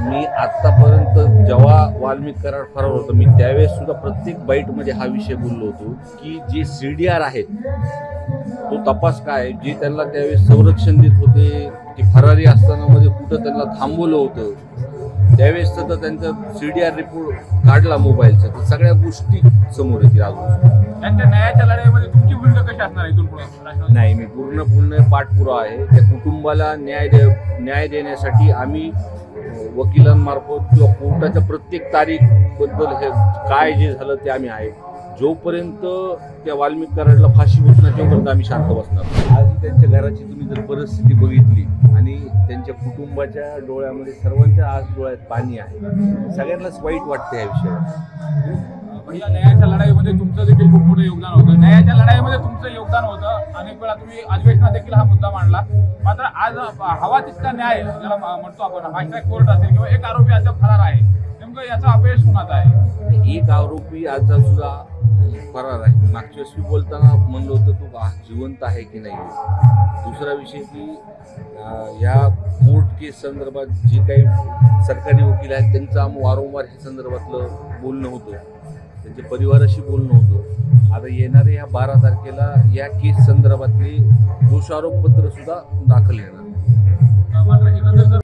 मी आतापर्यंत जेव्हा वाल्मिक कराड फरार होतो मी त्यावेळेस सुद्धा प्रत्येक बाईटमध्ये हा विषय बोललो होतो की जे CDR आहेत तो तपास काय, जे त्यांना त्यावेळेस संरक्षण देत होते, की फरारी असताना मध्ये कुठं त्यांना थांबवलं होतं, त्यावेळेस तर त्यांचा CDR रिपोर्ट काढला मोबाईलचा, तर सगळ्या गोष्टी समोर येतील. अजून त्यांच्या न्यायाच्या लढाईमध्ये तुमची भूमिका कशी असणार इथून पुढे? नाही, मी पूर्ण पाठपुरावा आहे. त्या कुटुंबाला न्याय देण्यासाठी आम्ही वकिलांमार्फत किंवा कोर्टाच्या प्रत्येक तारीख बद्दल हे काय जे झालं ते आम्ही आहे. जोपर्यंत त्या वाल्मिक कराडला फाशी होत नाही तोपर्यंत आम्ही शांत बसणार. आज त्यांच्या घराची तुम्ही जर परिस्थिती बघितली आणि त्यांच्या कुटुंबाच्या डोळ्यामध्ये सर्वांच्या आज डोळ्यात पाणी आहे, सगळ्यांनाच वाईट वाटते या विषयावर. पहिल्या न्यायाच्या लढाईमध्ये तुमचं देखील खूप मोठं योगदान होतं. न्यायाच्या लढाईमध्ये तुमचं योगदान होतं. अनेक वेळा तुम्ही अधिवेशनात देखील हा मुद्दा मांडला. मात्र आज हवा तितका न्याय ज्याला म्हणतो आपण, फास्ट ट्रॅक कोर्ट असेल किंवा एक आरोपी आज फरार आहे, नेमकं याचा अपयश कुणाचा आहे? एक आरोपी आज सुद्धा फरार आहे. मागच्या वेळेस बोलताना म्हणलं होतं तो जिवंत आहे की नाही. दुसरा विषय की या कोर्ट केस संदर्भात जे काही सरकारी वकील आहेत त्यांचं वारंवार हे संदर्भातलं बोलणं होतं, त्यांच्या परिवाराशी बोलणं होतं. आता येणाऱ्या या 12 तारखेला या केस संदर्भातले दोषारोपपत्र सुद्धा दाखल येणार. मात्र एकंदरीत